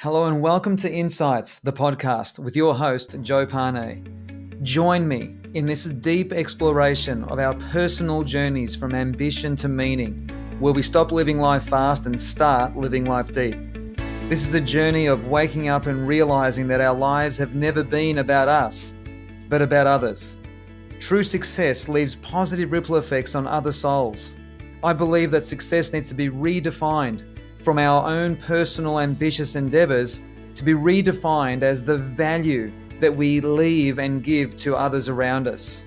Hello and welcome to Insights, the podcast with your host, Joe Pane. Join me in this deep exploration of our personal journeys from ambition to meaning, where we stop living life fast and start living life deep. This is a journey of waking up and realizing that our lives have never been about us, but about others. True success leaves positive ripple effects on other souls. I believe that success needs to be redefined from our own personal ambitious endeavors to be redefined as the value that we leave and give to others around us.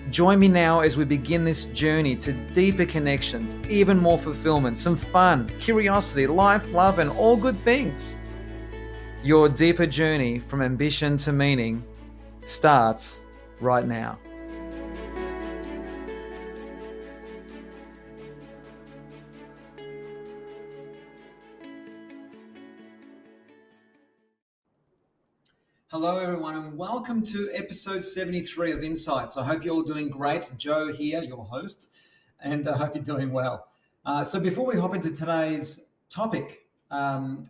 Join me now as we begin this journey to deeper connections, even more fulfillment, some fun, curiosity, life, love, and all good things. Your deeper journey from ambition to meaning starts right now. Hello everyone and welcome to episode 73 of Insights. I hope you're all doing great. Joe here, your host, and I hope you're doing well. So before we hop into today's topic,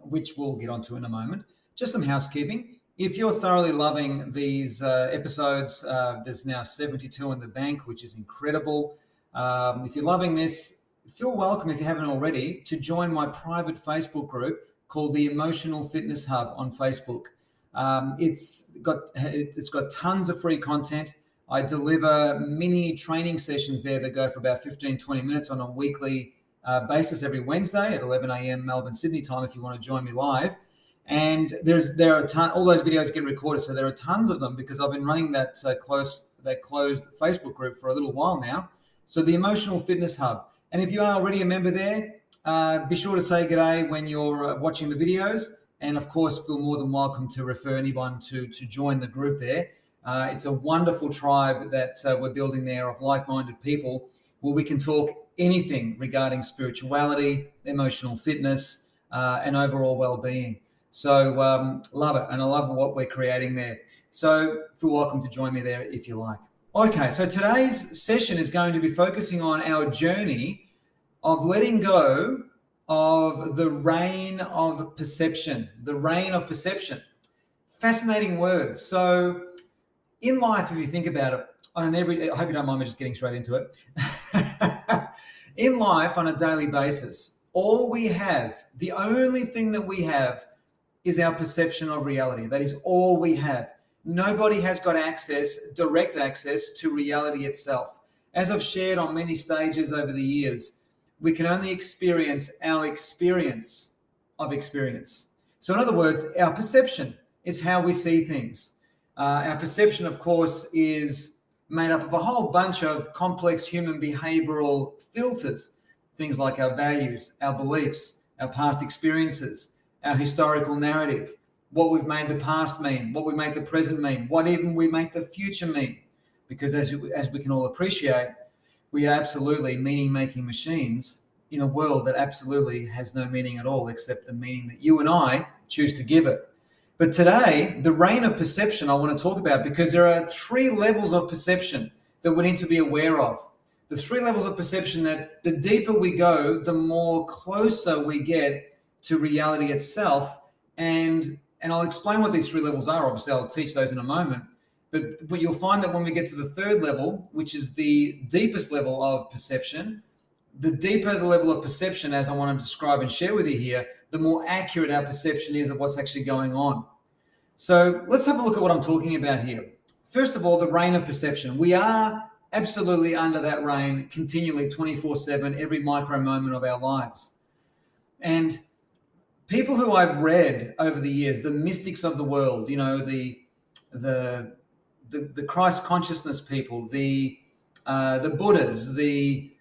which we'll get onto in a moment, just some housekeeping. If you're thoroughly loving these episodes, there's now 72 in the bank, which is incredible. If you're loving this, feel welcome, if you haven't already, to join my private Facebook group called the Emotional Fitness Hub on Facebook. It's got tons of free content. I deliver mini training sessions there that go for about 15-20 minutes on a weekly basis every Wednesday at 11 a.m. Melbourne, Sydney time if you want to join me live. And there are a ton, all those videos get recorded, so there are tons of them because I've been running that closed Facebook group for a little while now. So the Emotional Fitness Hub. And if you are already a member there, be sure to say g'day when you're watching the videos. And of course, feel more than welcome to refer anyone to join the group there. It's a wonderful tribe that we're building there of like-minded people where we can talk anything regarding spirituality, emotional fitness, and overall well-being. So love it. And I love what we're creating there. So feel welcome to join me there if you like. Okay, so today's session is going to be focusing on our journey of letting go of the reign of perception. The reign of perception. Fascinating words. So in life, if you think about it, I hope you don't mind me just getting straight into it. In life, on a daily basis, all we have, the only thing that we have is our perception of reality. That is all we have. Nobody has got direct access to reality itself. As I've shared on many stages over the years, we can only experience our experience of experience. So in other words, our perception is how we see things. Our perception, of course, is made up of a whole bunch of complex human behavioral filters, things like our values, our beliefs, our past experiences, our historical narrative, what we've made the past mean, what we make the present mean, what even we make the future mean. Because as we can all appreciate, we are absolutely meaning-making machines in a world that absolutely has no meaning at all except the meaning that you and I choose to give it. But today, the reign of perception I want to talk about because there are 3 levels of perception that we need to be aware of. The 3 levels of perception that the deeper we go, the more closer we get to reality itself. And I'll explain what these 3 levels are. Obviously, I'll teach those in a moment. But you'll find that when we get to the 3rd level, which is the deepest level of perception, the deeper the level of perception, as I want to describe and share with you here, the more accurate our perception is of what's actually going on. So let's have a look at what I'm talking about here. First of all, the reign of perception. We are absolutely under that reign continually 24/7, every micro moment of our lives. And people who I've read over the years, the mystics of the world, you know, the Christ consciousness people, the Buddhas, the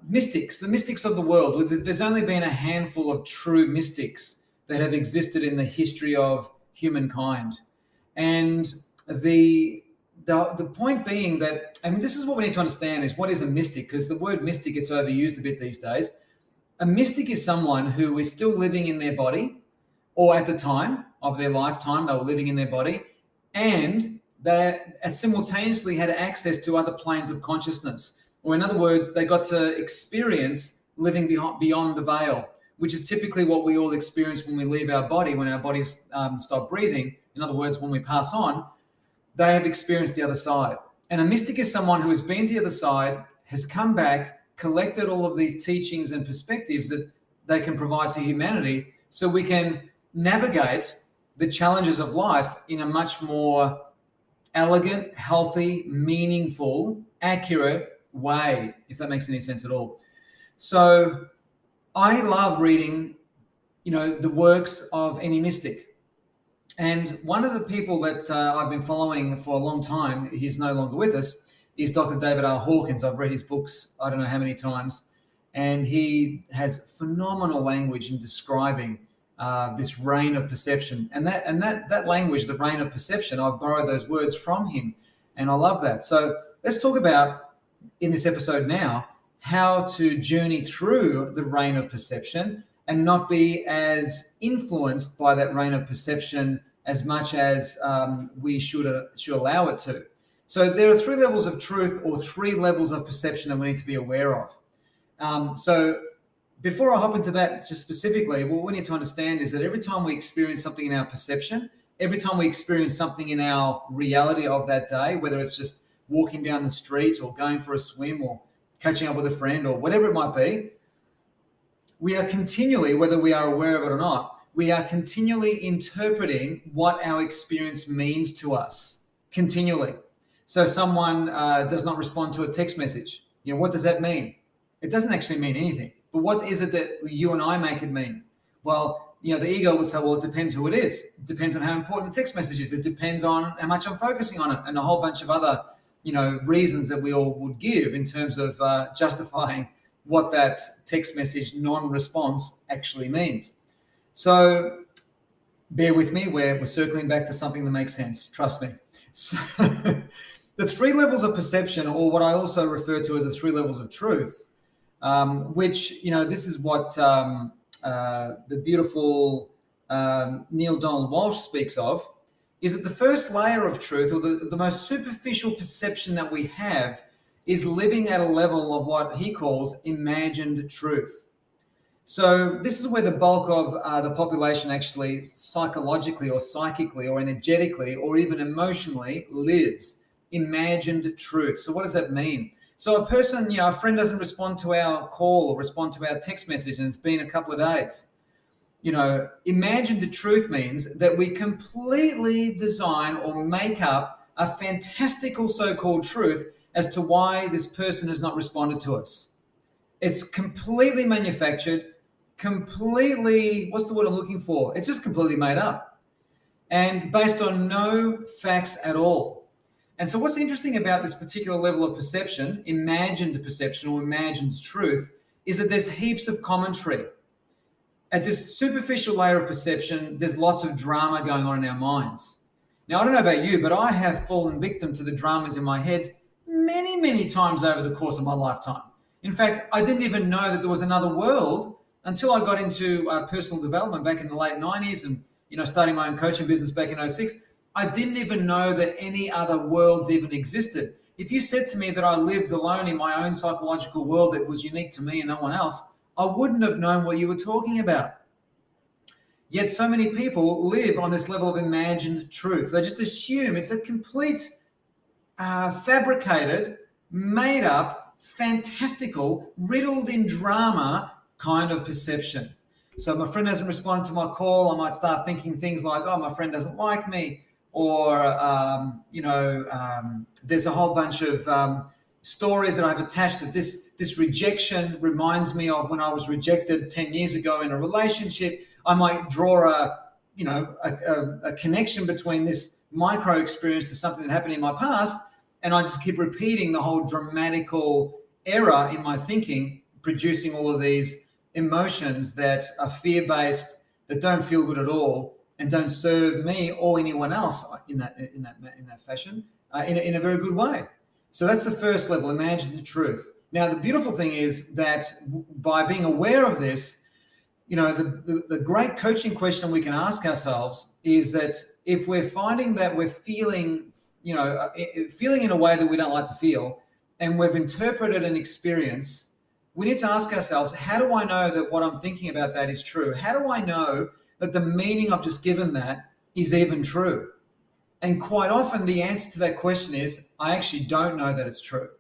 mystics of the world. There's only been a handful of true mystics that have existed in the history of humankind. And the point being that, and this is what we need to understand, is what is a mystic? Because the word mystic gets overused a bit these days. A mystic is someone who is still living in their body, or at the time of their lifetime, they were living in their body, and they simultaneously had access to other planes of consciousness. Or in other words, they got to experience living beyond the veil, which is typically what we all experience when we leave our body, when our bodies stop breathing. In other words, when we pass on, they have experienced the other side. And a mystic is someone who has been to the other side, has come back, collected all of these teachings and perspectives that they can provide to humanity so we can navigate the challenges of life in a much more elegant, healthy, meaningful, accurate way, if that makes any sense at all. So I love reading, the works of any mystic. And one of the people that I've been following for a long time, he's no longer with us, is Dr. David R. Hawkins. I've read his books, I don't know how many times, and he has phenomenal language in describing this reign of perception. And that language, the reign of perception, I've borrowed those words from him, and I love that. So let's talk about, in this episode now, how to journey through the reign of perception and not be as influenced by that reign of perception as much as we should allow it to. So there are 3 levels of truth, or 3 levels of perception that we need to be aware of. So before I hop into that just specifically, what we need to understand is that every time we experience something in our perception, every time we experience something in our reality of that day, whether it's just walking down the street or going for a swim or catching up with a friend or whatever it might be, we are continually, whether we are aware of it or not, we are continually interpreting what our experience means to us, continually. So someone does not respond to a text message. What does that mean? It doesn't actually mean anything. But what is it that you and I make it mean? Well, the ego would say, well, it depends who it is. It depends on how important the text message is. It depends on how much I'm focusing on it, and a whole bunch of other, reasons that we all would give in terms of justifying what that text message non-response actually means. So bear with me, we're circling back to something that makes sense, trust me. So the 3 levels of perception, or what I also refer to as the 3 levels of truth, which, this is what the beautiful Neil Donald Walsh speaks of, is that the first layer of truth, or the most superficial perception that we have, is living at a level of what he calls imagined truth. So this is where the bulk of the population actually psychologically or psychically or energetically or even emotionally lives. Imagined truth. So what does that mean? So a person, a friend doesn't respond to our call or respond to our text message, and it's been a couple of days. Imagined truth means that we completely design or make up a fantastical so-called truth as to why this person has not responded to us. It's completely manufactured, completely, what's the word I'm looking for? It's just completely made up and based on no facts at all. And so what's interesting about this particular level of perception, imagined perception or imagined truth, is that there's heaps of commentary. At this superficial layer of perception, there's lots of drama going on in our minds. Now, I don't know about you, but I have fallen victim to the dramas in my head many, many times over the course of my lifetime. In fact, I didn't even know that there was another world until I got into personal development back in the late 90s and, starting my own coaching business back in 2006. I didn't even know that any other worlds even existed. If you said to me that I lived alone in my own psychological world that was unique to me and no one else, I wouldn't have known what you were talking about. Yet so many people live on this level of imagined truth. They just assume it's a complete, fabricated, made up, fantastical, riddled in drama kind of perception. So my friend hasn't responded to my call. I might start thinking things like, oh, my friend doesn't like me. Or, there's a whole bunch of stories that I've attached that this rejection reminds me of when I was rejected 10 years ago in a relationship. I might draw a connection between this micro experience to something that happened in my past, and I just keep repeating the whole dramatical error in my thinking, producing all of these emotions that are fear-based, that don't feel good at all, and don't serve me or anyone else in that fashion in a very good way. So that's the first level, imagine the truth. Now, the beautiful thing is that by being aware of this, the great coaching question we can ask ourselves is that if we're finding that we're feeling in a way that we don't like to feel, and we've interpreted an experience, we need to ask ourselves, how do I know that what I'm thinking about that is true? How do I know that the meaning I've just given that is even true? And quite often the answer to that question is, I actually don't know that it's true,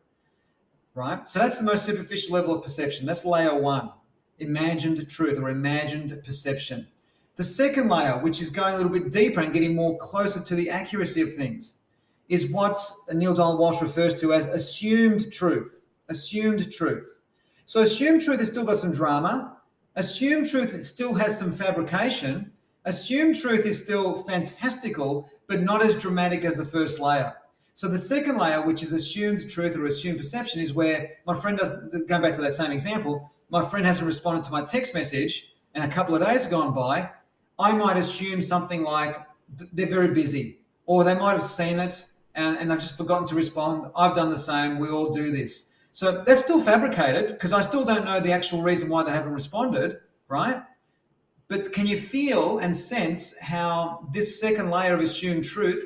right? So that's the most superficial level of perception. That's layer one, imagined truth or imagined perception. The second layer, which is going a little bit deeper and getting more closer to the accuracy of things, is what Neil Donald Walsh refers to as assumed truth. Assumed truth. So assumed truth has still got some drama. Assumed truth still has some fabrication. Assumed truth is still fantastical, but not as dramatic as the first layer. So the second layer, which is assumed truth or assumed perception, is where my friend does, going back to that same example, my friend hasn't responded to my text message and a couple of days have gone by. I might assume something like they're very busy, or they might have seen it and they've just forgotten to respond. I've done the same. We all do this. So that's still fabricated because I still don't know the actual reason why they haven't responded, right? But can you feel and sense how this second layer of assumed truth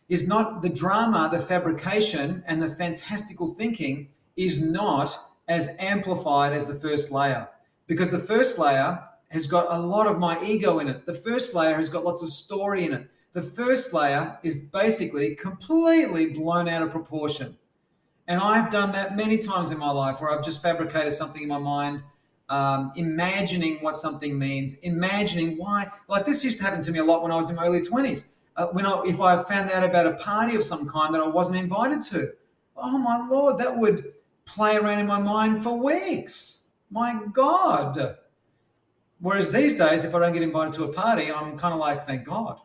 is not the drama, the fabrication, and the fantastical thinking is not as amplified as the first layer? Because the first layer has got a lot of my ego in it. The first layer has got lots of story in it. The first layer is basically completely blown out of proportion. And I've done that many times in my life where I've just fabricated something in my mind, imagining what something means, imagining why. Like this used to happen to me a lot when I was in my early 20s. If I found out about a party of some kind that I wasn't invited to, oh my Lord, that would play around in my mind for weeks. My God. Whereas these days, if I don't get invited to a party, I'm kind of like, thank God.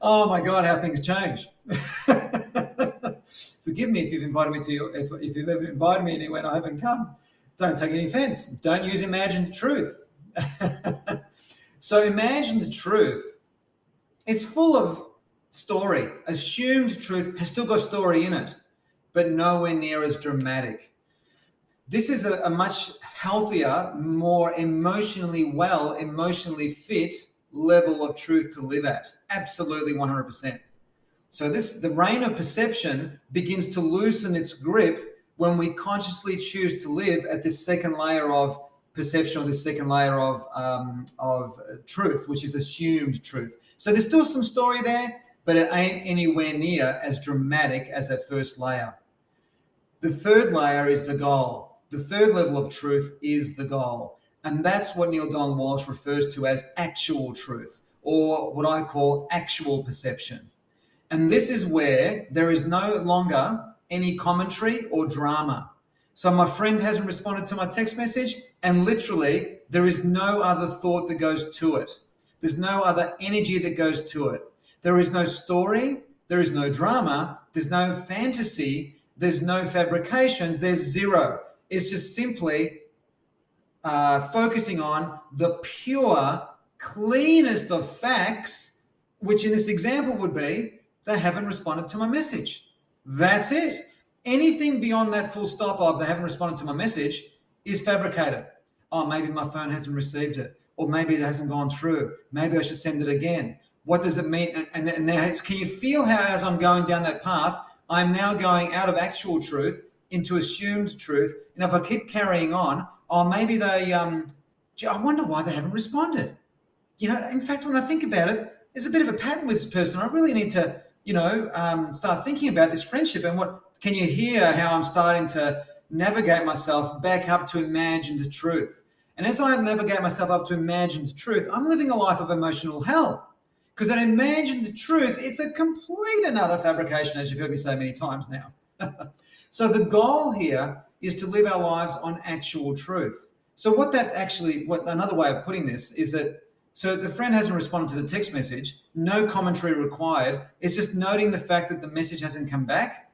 Oh my God, how things change. Forgive me if you've invited me to if you've ever invited me anywhere and I haven't come. Don't take any offense. Don't use imagined truth. So imagined truth, it's full of story. Assumed truth has still got story in it, but nowhere near as dramatic. This is a much healthier, more emotionally fit level of truth to live at. Absolutely 100%. So the reign of perception begins to loosen its grip when we consciously choose to live at this second layer of perception, or this second layer of truth, which is assumed truth. So there's still some story there, but it ain't anywhere near as dramatic as that first layer. The third layer is the goal. The third level of truth is the goal. And that's what Neil Donald Walsh refers to as actual truth, or what I call actual perception. And this is where there is no longer any commentary or drama. So my friend hasn't responded to my text message, and literally there is no other thought that goes to it. There's no other energy that goes to it. There is no story. There is no drama. There's no fantasy. There's no fabrications. There's zero. It's just simply focusing on the pure, cleanest of facts, which in this example would be they haven't responded to my message. That's it. Anything beyond that full stop of they haven't responded to my message is fabricated. Oh, maybe my phone hasn't received it, or maybe it hasn't gone through. Maybe I should send it again. What does it mean? And now, can you feel how as I'm going down that path, I'm now going out of actual truth into assumed truth? And if I keep carrying on, oh, maybe they, I wonder why they haven't responded. In fact, when I think about it, there's a bit of a pattern with this person. I really need to, start thinking about this friendship. And can you hear how I'm starting to navigate myself back up to imagined truth? And as I navigate myself up to imagined truth, I'm living a life of emotional hell. Because an imagined truth, it's a complete and utter fabrication, as you've heard me say many times now. So the goal here is to live our lives on actual truth. So what another way of putting this is that, so the friend hasn't responded to the text message, no commentary required. It's just noting the fact that the message hasn't come back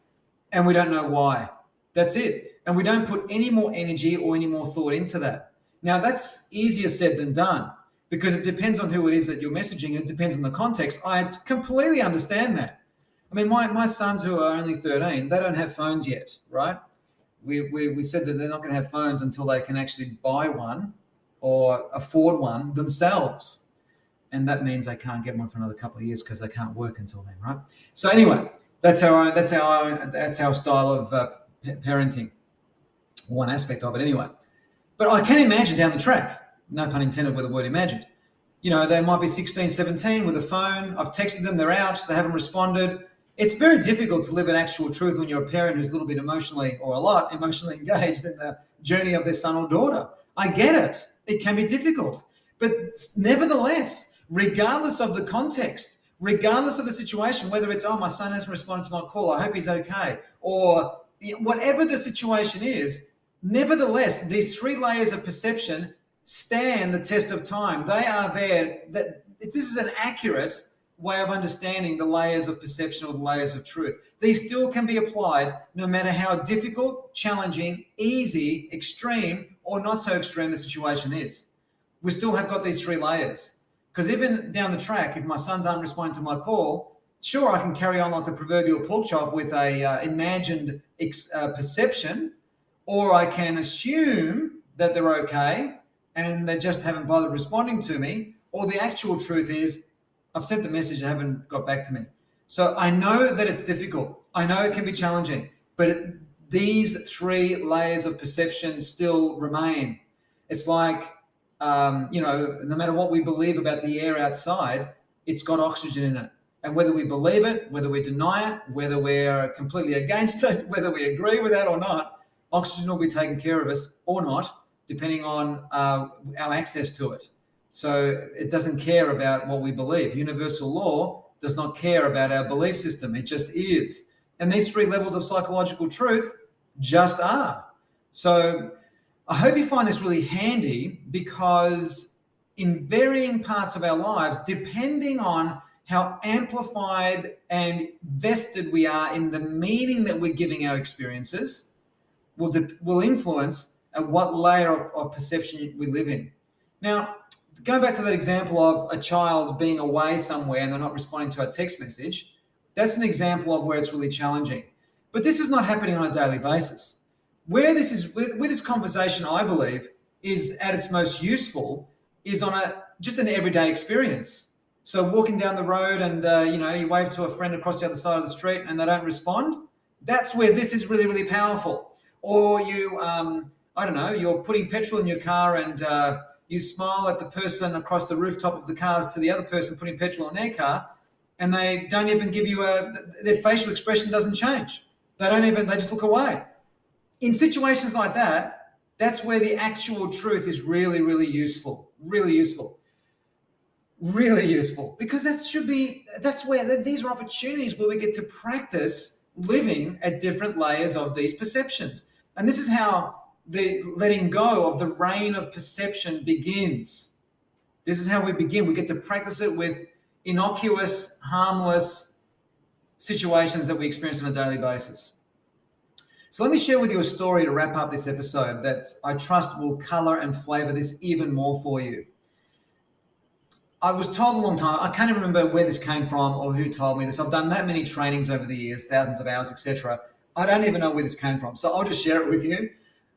and we don't know why. That's it. And we don't put any more energy or any more thought into that. Now that's easier said than done, because it depends on who it is that you're messaging. It depends on the context. I completely understand that. I mean, my sons who are only 13, they don't have phones yet, right? We said that they're not going to have phones until they can actually buy one or afford one themselves. And that means they can't get one for another couple of years because they can't work until then, right? So anyway, that's our style of parenting, one aspect of it anyway. But I can imagine down the track, no pun intended with the word imagined, they might be 16, 17 with a phone. I've texted them, they're out, they haven't responded. It's very difficult to live an actual truth when you're a parent who's a little bit emotionally or a lot emotionally engaged in the journey of their son or daughter. I get it. It can be difficult. But nevertheless, regardless of the context, regardless of the situation, whether it's, my son hasn't responded to my call, I hope he's okay, or whatever the situation is, nevertheless, these three layers of perception stand the test of time. They are there. This is an accurate way of understanding the layers of perception or the layers of truth. These still can be applied no matter how difficult, challenging, easy, extreme, or not so extreme the situation is. We still have got these three layers. Because even down the track, if my sons aren't responding to my call, sure, I can carry on like the proverbial pork chop with a imagined perception, or I can assume that they're okay and they just haven't bothered responding to me, or the actual truth is I've sent the message, they haven't got back to me. So I know that it's difficult. I know it can be challenging, but these three layers of perception still remain. It's like, no matter what we believe about the air outside, it's got oxygen in it. And whether we believe it, whether we deny it, whether we're completely against it, whether we agree with that or not, oxygen will be taken care of us or not, depending on our access to it. So it doesn't care about what we believe. Universal law does not care about our belief system. It just is. And these three levels of psychological truth just are. So I hope you find this really handy, because in varying parts of our lives, depending on how amplified and vested we are in the meaning that we're giving our experiences, will influence at what layer of perception we live in. Now, going back to that example of a child being away somewhere and they're not responding to a text message, that's an example of where it's really challenging. But this is not happening on a daily basis. Where this conversation, I believe, is at its most useful is on just an everyday experience. So walking down the road and you wave to a friend across the other side of the street and they don't respond, that's where this is really, really powerful. Or you're putting petrol in your car and you smile at the person across the rooftop of the cars to the other person putting petrol in their car, and they don't even give you their facial expression doesn't change. They just look away. In situations like that, that's where the actual truth is really, really useful. Really useful. Really useful. Because these are opportunities where we get to practice living at different layers of these perceptions. And this is how the letting go of the reign of perception begins. This is how we begin. We get to practice it with innocuous, harmless situations that we experience on a daily basis. So let me share with you a story to wrap up this episode that I trust will color and flavor this even more for you. I was told a long time, I can't even remember where this came from or who told me this. I've done that many trainings over the years, thousands of hours, etc. I don't even know where this came from. So I'll just share it with you.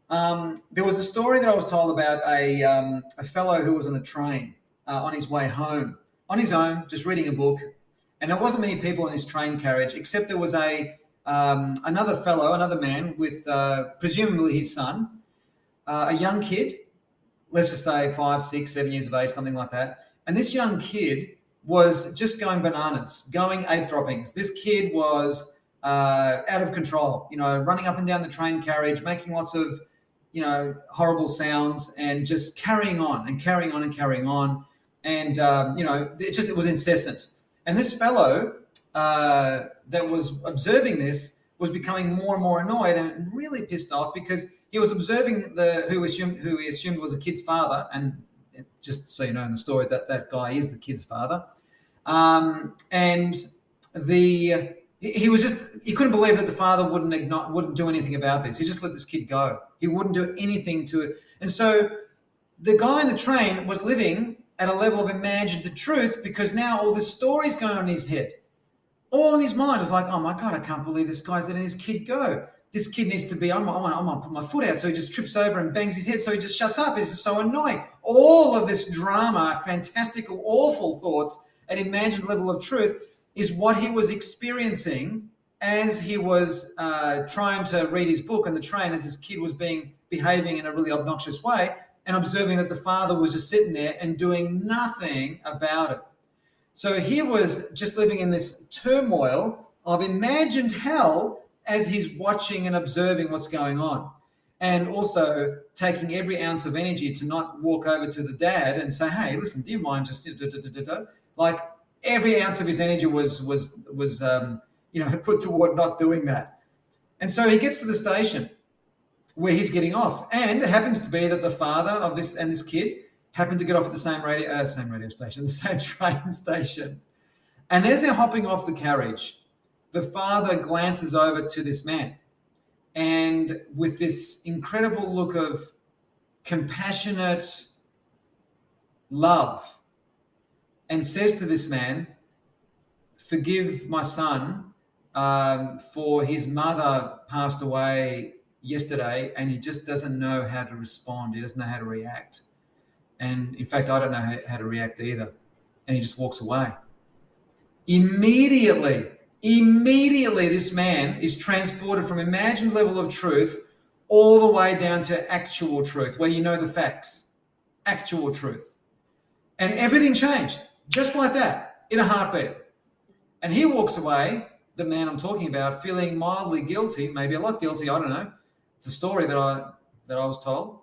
There was a story that I was told about a fellow who was on a train on his way home, on his own, just reading a book. And there wasn't many people in his train carriage, except there was another man with presumably his son, a young kid, let's just say 5, 6, 7 years of age, something like that. And this young kid was just going bananas, going ape droppings. This kid was out of control, running up and down the train carriage, making lots of, horrible sounds and just carrying on and carrying on and carrying on. And, it was incessant. And this fellow that was observing this was becoming more and more annoyed and really pissed off, because he was observing who he assumed was a kid's father. And just so you know in the story, that guy is the kid's father. He couldn't believe that the father wouldn't do anything about this. He just let this kid go. He wouldn't do anything to it. And so the guy in the train was living at a level of imagined truth, because now all the stories going on in his head, all in his mind is like, oh my God, I can't believe this guy's letting this kid go. This kid needs to be, I'm going to put my foot out. So he just trips over and bangs his head. So he just shuts up. This is so annoying. All of this drama, fantastical, awful thoughts at imagined level of truth is what he was experiencing as he was trying to read his book on the train, as this kid was behaving in a really obnoxious way, and observing that the father was just sitting there and doing nothing about it. So he was just living in this turmoil of imagined hell as he's watching and observing what's going on. And also taking every ounce of energy to not walk over to the dad and say, hey, listen, do you mind just like every ounce of his energy was put toward not doing that. And so he gets to the station where he's getting off. And it happens to be that the father of this and this kid happened to get off at the same radio station, the same train station. And as they're hopping off the carriage, the father glances over to this man, and with this incredible look of compassionate love, and says to this man, forgive my son, for his mother passed away yesterday and he just doesn't know how to respond. He doesn't know how to react. And in fact, I don't know how to react either. And he just walks away. Immediately, this man is transported from imagined level of truth all the way down to actual truth, where you know the facts, actual truth. And everything changed, just like that, in a heartbeat. And he walks away, the man I'm talking about, feeling mildly guilty, maybe a lot guilty, I don't know. It's a story that I was told.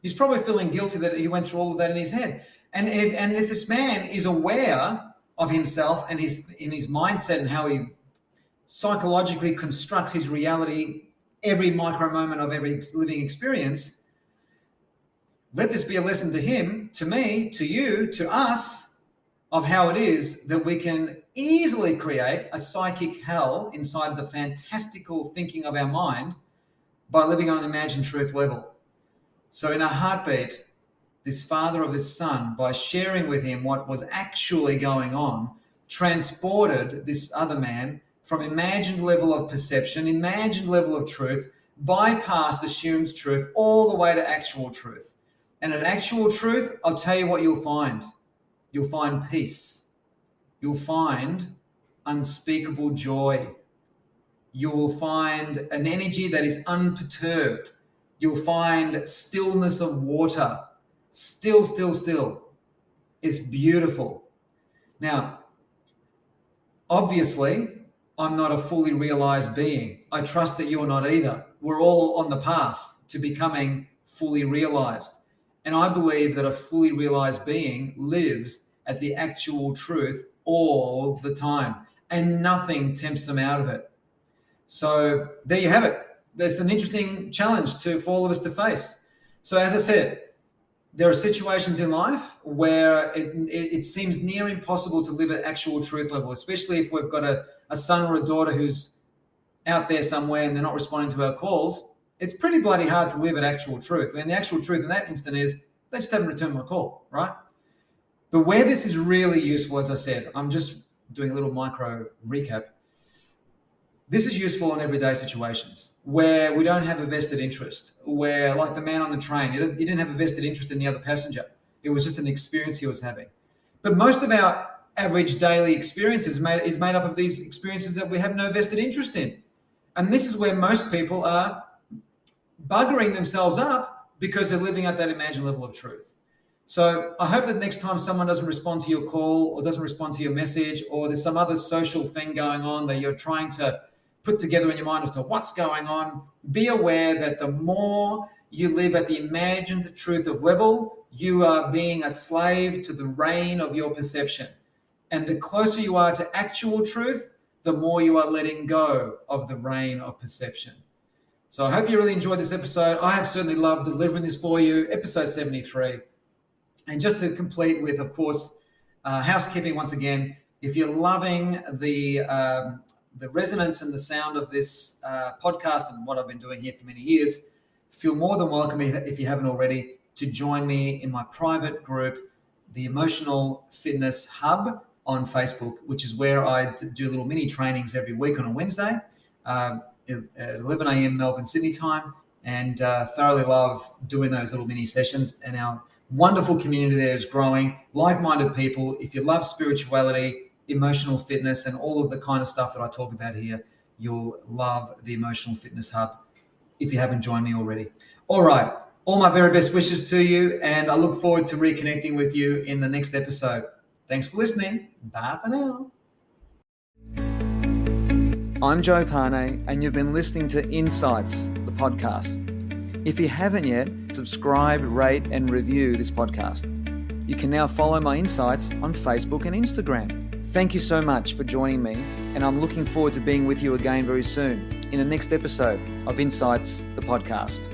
He's probably feeling guilty that he went through all of that in his head. And if this man is aware of himself and in his mindset and how he psychologically constructs his reality, every micro moment of every living experience, let this be a lesson to him, to me, to you, to us, of how it is that we can easily create a psychic hell inside the fantastical thinking of our mind by living on an imagined truth level. So in a heartbeat, this father of this son, by sharing with him what was actually going on, transported this other man from imagined level of perception, imagined level of truth, bypassed assumed truth, all the way to actual truth. And in actual truth, I'll tell you what you'll find. You'll find peace. You'll find unspeakable joy. You will find an energy that is unperturbed. You'll find stillness of water. Still. It's beautiful. Now, obviously, I'm not a fully realized being. I trust that you're not either. We're all on the path to becoming fully realized. And I believe that a fully realized being lives at the actual truth all the time, and nothing tempts them out of it. So there you have it. There's an interesting challenge for all of us to face. So as I said, there are situations in life where it seems near impossible to live at actual truth level, especially if we've got a son or a daughter who's out there somewhere and they're not responding to our calls. It's pretty bloody hard to live at actual truth. And the actual truth in that instant is they just haven't returned my call, right? But where this is really useful, as I said, I'm just doing a little micro recap. This is useful in everyday situations where we don't have a vested interest, where like the man on the train, he didn't have a vested interest in the other passenger. It was just an experience he was having. But most of our average daily experiences is made up of these experiences that we have no vested interest in. And this is where most people are buggering themselves up because they're living at that imagined level of truth. So I hope that next time someone doesn't respond to your call or doesn't respond to your message, or there's some other social thing going on that you're trying to put together in your mind as to what's going on, be aware that the more you live at the imagined truth of level, you are being a slave to the reign of your perception. And the closer you are to actual truth, the more you are letting go of the reign of perception. So I hope you really enjoyed this episode. I have certainly loved delivering this for you, episode 73. And just to complete with, of course, housekeeping once again, if you're loving the resonance and the sound of this podcast and what I've been doing here for many years, feel more than welcome, if you haven't already, to join me in my private group, the Emotional Fitness Hub on Facebook, which is where I do little mini trainings every week on a Wednesday at 11 a.m. Melbourne, Sydney time, and thoroughly love doing those little mini sessions. And our wonderful community there is growing, like-minded people. If you love spirituality, emotional fitness and all of the kind of stuff that I talk about here, you'll love the Emotional Fitness Hub if you haven't joined me already. All right. All my very best wishes to you, and I look forward to reconnecting with you in the next episode. Thanks for listening. Bye for now. I'm Joe Pane, and you've been listening to Insights, the podcast. If you haven't yet, subscribe, rate, and review this podcast. You can now follow my insights on Facebook and Instagram. Thank you so much for joining me, and I'm looking forward to being with you again very soon in the next episode of Insights, the podcast.